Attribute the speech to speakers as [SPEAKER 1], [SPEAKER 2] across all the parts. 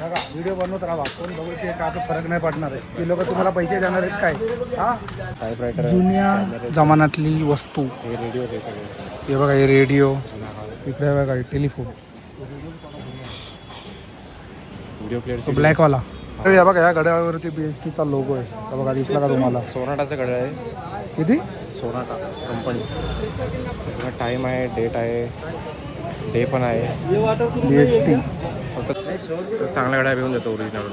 [SPEAKER 1] बघा व्हिडिओ बनवत राहा, कोण बघू ते का फरक नाही पडणार आहे. ती लोक तुम्हाला पैसे देणार आहेत काय? हा,
[SPEAKER 2] टाईपरायटर
[SPEAKER 1] जुन्या जमान्यातली वस्तू.
[SPEAKER 2] हे रेडिओ ते सगळे
[SPEAKER 1] हे बघा, हे रेडिओ, इकडे बघा टेलिफोन,
[SPEAKER 2] व्हिडिओ प्लेअर
[SPEAKER 1] ब्लॅकवाला. हे बघा, या घड्याळावरती BSTचा लोगो आहे. हा बघा, दिसला का तुम्हाला?
[SPEAKER 2] सोनाटाचं घड्याळ आहे.
[SPEAKER 1] किती?
[SPEAKER 2] Sonata company. त्याचा टाईम आहे, डेट आहे, डे पण आहे.
[SPEAKER 1] BST
[SPEAKER 2] फक्त चांगल्या घड्याळ घेऊन देतो ओरिजिनल.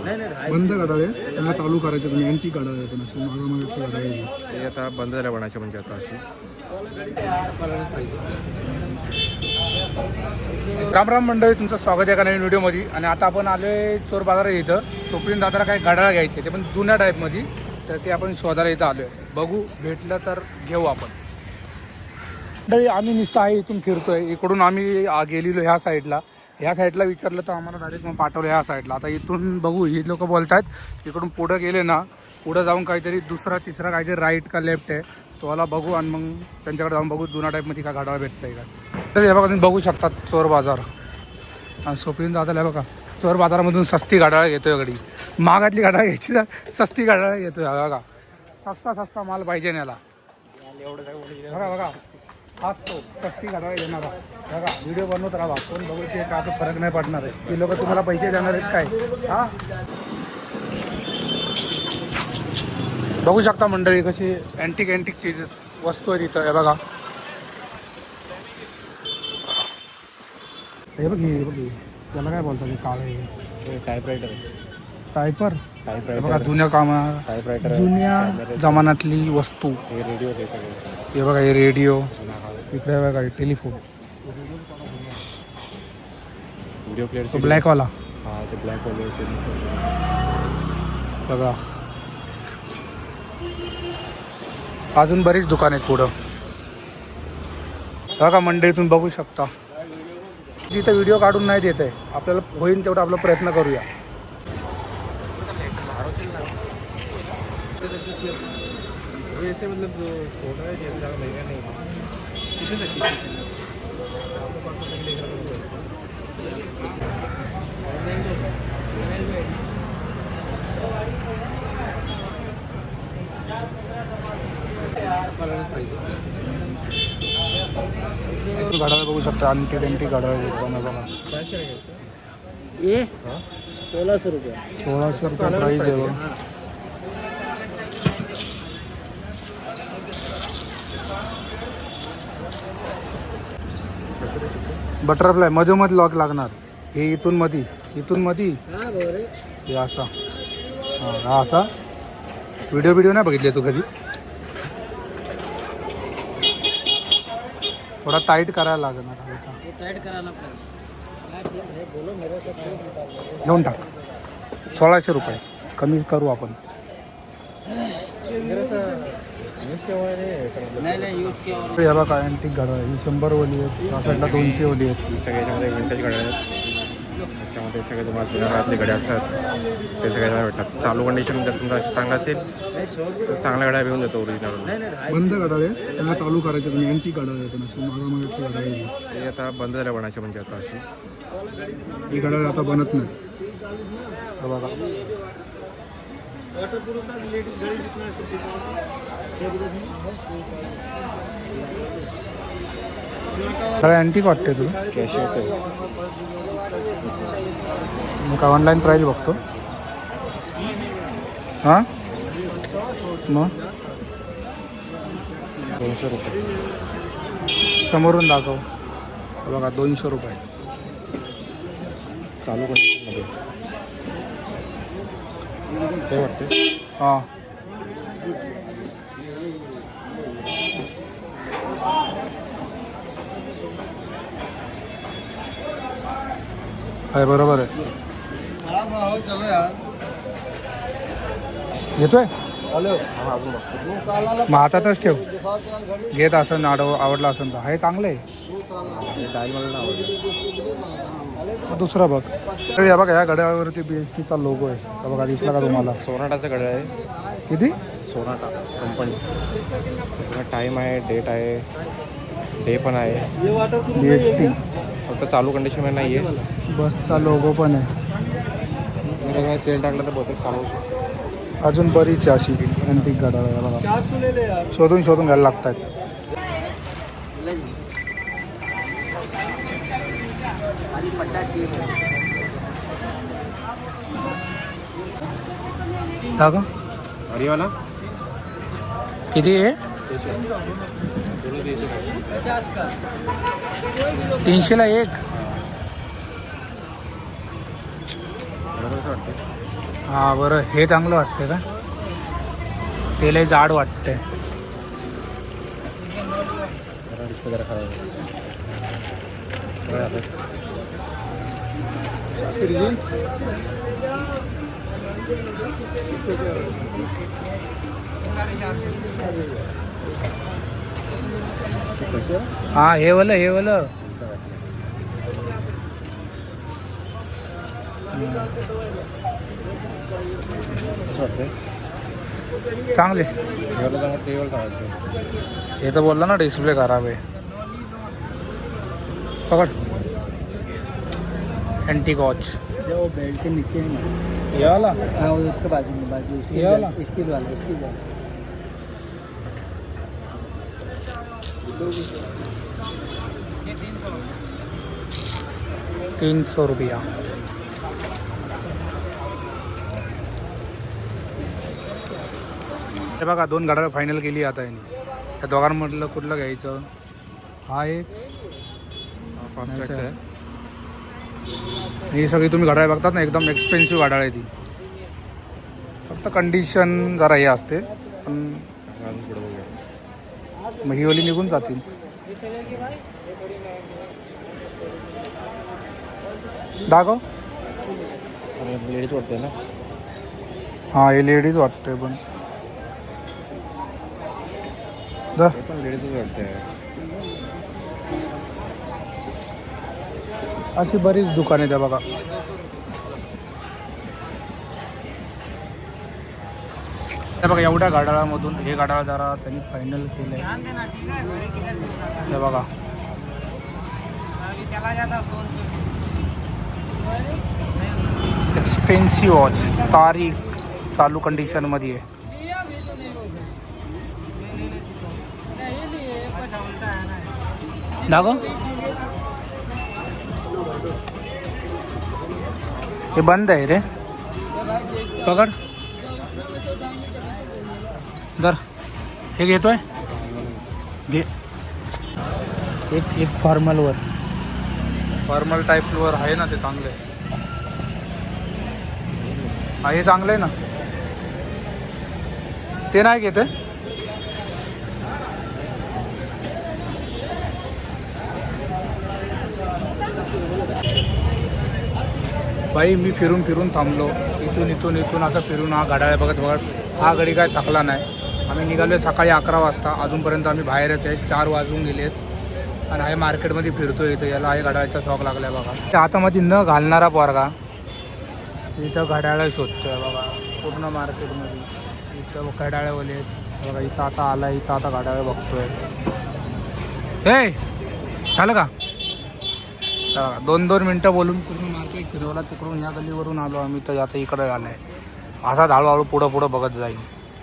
[SPEAKER 1] बंद घड्याळ आहे, त्यांना चालू करायचं. तुम्ही अँटी घड्याळ आहे, पण अशी मागामागे घड्याळ आहे.
[SPEAKER 2] हे आता बंद झाल्या बनायचे म्हणजे आता अशी.
[SPEAKER 1] राम राम मंडळी, तुमचं स्वागत आहे एका नवीन व्हिडिओमध्ये. आणि आता आपण आलो आहे चोर बाजारात. इथं स्वप्नील दादाला काही घड्याळ घ्यायचे, ते पण जुन्या टाईपमध्ये. तर ते आपण शोधायला इथं आलो आहे. बघू, भेटलं तर घेऊ आपण. मंडळी, आम्ही नुसतं आहे इथून फिरतोय. इकडून आम्ही गेलेलो ह्या साईडला विचारलं तर आम्हाला डायरेक्ट मग पाठवलं ह्या साईडला. आता इथून बघू, ही लोक बोलत आहेत इकडून पुढं गेले ना, पुढं जाऊन काहीतरी दुसरा तिसरा काहीतरी राईट का लेफ्ट आहे तो वाला बघू. आणि मग त्यांच्याकडे जाऊन बघू जुन्या टाईपमध्ये का घड्याळ भेटतं आहे का. तर हे बघा, तुम्ही बघू शकतात चोर बाजार. आणि स्वप्नील दादाला बघा, चोर बाजारामधून सस्ती घड्याळ घेतोय. गडी महागातली घड्याळ घ्यायची तर सस्ती घड्याळ घेतोय. बघा, सस्ता माल पाहिजे याला. बघा हाच तो सस्ती घड्याळ घेणार. बघा व्हिडिओ बनवत राहा, कोण बघू ते का फरक नाही पडणार आहे. ती लोक तुम्हाला पैसे देणार आहेत काय? हा, बघू शकता मंडळी कशी अँटिक चीज वस्तू आहे तिथं. हे बघा, हे बघ त्याला काय बोलतात, काळे
[SPEAKER 2] टाईपरायटर
[SPEAKER 1] बघा, जुन्या
[SPEAKER 2] टाईपरायटर
[SPEAKER 1] जुन्या जमान्यातली वस्तू.
[SPEAKER 2] हे रेडिओ ते सगळे.
[SPEAKER 1] हे बघा, हे रेडिओ, इकडे बघा टेलिफोन,
[SPEAKER 2] व्हिडिओ प्लेअर
[SPEAKER 1] ब्लॅकवाला.
[SPEAKER 2] हा, ते ब्लॅकवाले
[SPEAKER 1] बघा, अजून बरीच दुकान आहेत पुढं. बघा मंडळीतून बघू शकता. तिथं व्हिडिओ काढून नाही देत आहे, आपल्याला होईल तेवढा आपला प्रयत्न करूया. घड्याळ बघू शकता, अँटी घड्याळ एकदम. बघा,
[SPEAKER 2] ये
[SPEAKER 1] 1600 रुपये प्राईज आहे. बटरफ्लाय मधोमध लॉक लागणार. हे इथून मधी हे असा. हा असा व्हिडिओ नाही बघितले तू कधी? थोडा टाईट करायला लागणार. घेऊन टाक, 1600 रुपये कमी करू आपण. हे बघा, अँटिक घड्याळ ही 100 ओली आहेत, या साईडला 200 ओली आहेत.
[SPEAKER 2] सगळे याच्यामध्ये विंटेज घड्याळ आहेत. त्याच्यामध्ये सगळे तुम्हाला जुन्या काळातले घड्याळ असतात ते सगळे भेटतात. चालू कंडिशन जर तुमचा चांगला असेल तर चांगल्या घड्याळ घेऊन देतो ओरिजिनल.
[SPEAKER 1] बंद घड्याळ आहे, त्यांना चालू करायचं. तुम्ही अँटिक घड्याळ आहे, पण अशी मागामागे घड्याळ आहे.
[SPEAKER 2] हे आता बंद झाल्या बनायचे म्हणजे आता अशी.
[SPEAKER 1] ही घड्याळ आता बनत नाही. बघा, अँटिक वाटते तुला?
[SPEAKER 2] कॅशियरचं
[SPEAKER 1] मग ऑनलाईन प्राईस बघतो. हां, मग
[SPEAKER 2] 200 रुपये
[SPEAKER 1] समोरून दाखव. बघा, 200 रुपये
[SPEAKER 2] चालू कंडिशनमध्ये ते वाटते.
[SPEAKER 1] हां, आहे बरोबर आहे. येतोय मग हातातच ठेव. घेत असं आवडला असं तर हे चांगलं आहे.
[SPEAKER 2] डायल मला नाही
[SPEAKER 1] मग दुसरं बघ. तर या बघा, या घड्याळावरती BSTचा लोगो आहे. हा बघा, दिसला का तुम्हाला?
[SPEAKER 2] सोनाटाचं घड्याळ आहे.
[SPEAKER 1] किती?
[SPEAKER 2] Sonata company. त्याचा टाईम आहे, डेट आहे, डे पण आहे.
[SPEAKER 1] BST
[SPEAKER 2] फक्त चालू कंडिशनमध्ये नाही आहे.
[SPEAKER 1] बसचा लोगो पण आहे.
[SPEAKER 2] काय सेल टाकलं तर बहुतेक चालवू शकतो.
[SPEAKER 1] अजून बरीच आहे अशी अँटिक घड्याळ आहे बघा. शोधून शोधून घ्यायला लागतात. हा का?
[SPEAKER 2] हरिवाला
[SPEAKER 1] किती आहे? 300ला एक.
[SPEAKER 2] कसं वाटतं?
[SPEAKER 1] हा बरं, हे चांगलं वाटतंय का? ते लय जाड वाटतंय.
[SPEAKER 2] जरा खराब
[SPEAKER 1] हा हे वालं हे वालं चांगले. हे तर बोलला ना डिस्प्ले खराब आहे. पकड़ एंटी वॉच.
[SPEAKER 3] वो बेल्ट के नीचे नहीं,
[SPEAKER 1] ये वाला
[SPEAKER 3] हाँ वो उसके बाजू में
[SPEAKER 1] ये वाला?
[SPEAKER 3] स्टील वाला स्टील वाला.
[SPEAKER 1] 300 रुपया. हे बघा 2 घड्याळ फायनल केली आता याने. त्या दोघांमधलं कुठलं घ्यायचं? हा एक
[SPEAKER 2] फास्ट ट्रॅकचं आहे.
[SPEAKER 1] ही सगळी तुम्ही घड्याळ बघतात ना, एकदम एक्सपेन्सिव्ह घड्याळ आहे ती. फक्त कंडिशन जरा हे असते, पण
[SPEAKER 2] अजून पुढे बघूया.
[SPEAKER 1] मग ही ओली निघून जातील. दाखव.
[SPEAKER 2] लेडीज वाटते ना.
[SPEAKER 1] हा हे लेडीज वाटतंय पण
[SPEAKER 2] हे पण लेडीजच वाटते.
[SPEAKER 1] अशी बरीच दुकाने द्या बघा. हे बघा एवढ्या घड्याळामधून हे घड्याळ जरा त्यांनी फायनल केलंय. हे बघा एक्सपेन्सिव्ह वॉच, तारीख चालू कंडिशनमध्ये आहे. दाखव. हे बंद आहे रे. पकड दर. हे घेतोय घे. एक फॉर्मलवर, फॉर्मल टाईपवर आहे ना, ते चांगलं आहे. हा हे चांगलं आहे ना, ते नाही घेते. बाई मी फिरून फिरून थांबलो, इथून असं फिरून हा घड्याळ बघत बघत हा गडी काय थकला नाही. आम्ही निघालो सकाळी 11 वाजता, अजूनपर्यंत आम्ही बाहेरच आहे. 4 वाजून गेलेत आणि आहे मार्केटमध्ये फिरतोय. इथं याला आहे घड्याळाचा शॉक लागला बघा. त्या हातामध्ये न घालणारा पोरगा इथं घड्याळ शोधतोय बघा पूर्ण मार्केटमध्ये. इथं घड्याळवाले आहेत बघा. इथं आता आला, इथं आता घड्याळ बघतोय. हे झालं का? 2-2 मिनटं बोलून पूर्ण मार्केट फिरवला. तिकडून या गल्लीवरून आलो आम्ही, तर आता इकडे आलो आहे. असाच हळूहळू पुढं बघत जाईल.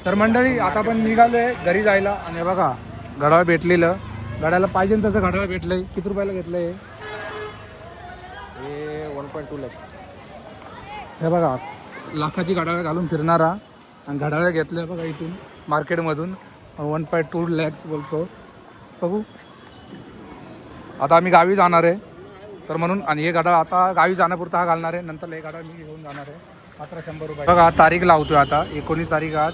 [SPEAKER 1] तर मंडळी आता आपण निघालो आहे घरी जायला. आणि बघा घड्याळ भेटलेलं, घड्याला पाहिजे तसं घड्याळ भेटलं आहे. किती रुपयाला घेतलं आहे
[SPEAKER 2] हे 1.2 lakhs.
[SPEAKER 1] हे बघा लाखाची घड्याळ घालून फिरणारा आणि घड्याळ घेतलं आहे बघा इथून मार्केटमधून. 1.2 lakhs बोलतो. बघू आता आम्ही गावी जाणार आहे, तर म्हणून. आणि हे घड्याळ आता गावी जाण्यापुरता हा घालणार आहे. नंतर हे घड्याळ मी घेऊन जाणार आहे. मात्र 100 रुपये. बघा तारीख लावतोय आता 19 तारीख आज.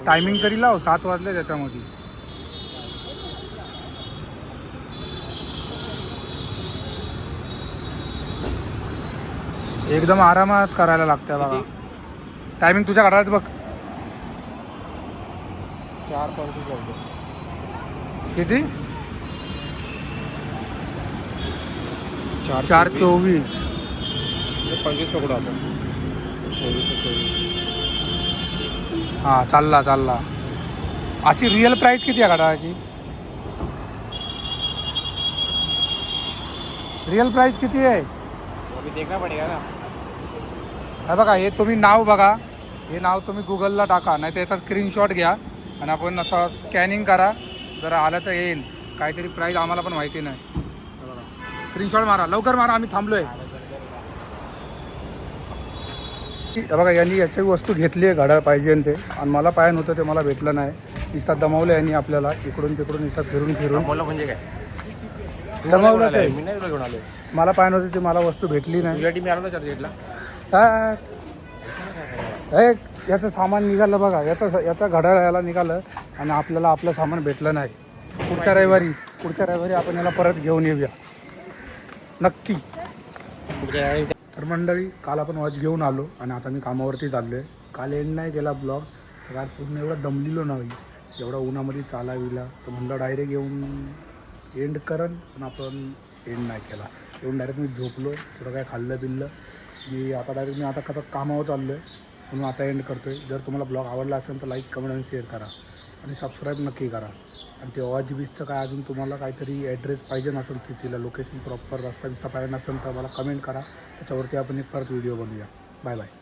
[SPEAKER 1] टायमिंग तरी लाव, 7 वाजले त्याच्यामध्ये. एकदम आरामात करायला लागतं बघा. टायमिंग तुझ्या घड्याळात बघ
[SPEAKER 2] 4.35
[SPEAKER 1] किती. 4:24.
[SPEAKER 2] 25 पकडू आपण. 24.
[SPEAKER 1] हां चालला. अशी रिअल प्राईस किती आहे घड्याळाची? रिअल प्राईस किती आहे?
[SPEAKER 2] अभी देखना पड़ेगा ना.
[SPEAKER 1] हे बघा, हे तुम्ही नाव बघा, हे नाव तुम्ही गुगलला टाका, नाही तर याचा स्क्रीनशॉट घ्या आणि आपण असं स्कॅनिंग करा. जर आलं तर येईल. काहीतरी प्राईस आम्हाला पण माहिती नाही. हे बघा, स्क्रीनशॉट मारा, लवकर मारा, आम्ही थांबलोय. हे बघा, यांनी याची वस्तू घेतली आहे, घड्याळ पाहिजे ते, आणि मला पाहिजे होतं ते मला भेटलं नाही. नुसतं दमवलं यांनी आपल्याला, इकडून तिकडून नुसतं फिरून फिरून
[SPEAKER 2] बोला म्हणजे काय
[SPEAKER 1] दमवलंच आहे.
[SPEAKER 2] मी नाही तुला घेऊन आलोय.
[SPEAKER 1] मला पाहिजे होतं ते मला वस्तू भेटली नाही.
[SPEAKER 2] तुझ्यासाठी मी आलो ना चर्चगेटला.
[SPEAKER 1] हा. हे याचं सामान निघालं बघा, याचा घड्याळ याला निघालं आणि आपल्याला आपलं सामान भेटलं नाही. पुढच्या रविवारी आपण याला परत घेऊन येऊया नक्की. तर मंडळी, काल आपण वॉच घेऊन आलो आणि आता मी कामावरती चाललो आहे. काल एंड नाही केला ब्लॉग, तर आज पूर्ण एवढा दमलेलो नाही, एवढा उन्हामध्ये चालाविला, तर म्हणलं डायरेक्ट येऊन एंड करन, पण आपण एंड नाही केला. येऊन डायरेक्ट मी झोपलो, थोडं काय खाल्लं बिल्लं. मी आता कामावर चाललो आहे, म्हणून आता एंड करतो आहे. जर तुम्हाला ब्लॉग आवडला असेल तर लाईक, कमेंट आणि शेअर करा आणि सबस्क्राईब नक्की करा. आणि ते वॉच बीचचं काय अजून तुम्हाला काहीतरी ॲड्रेस पाहिजे नसेल, तिथला लोकेशन प्रॉपर रस्ता बिस्ता पाहिजे नसेल तर मला कमेंट करा. त्याच्यावरती आपण एक परत व्हिडिओ बनवूया. Bye bye.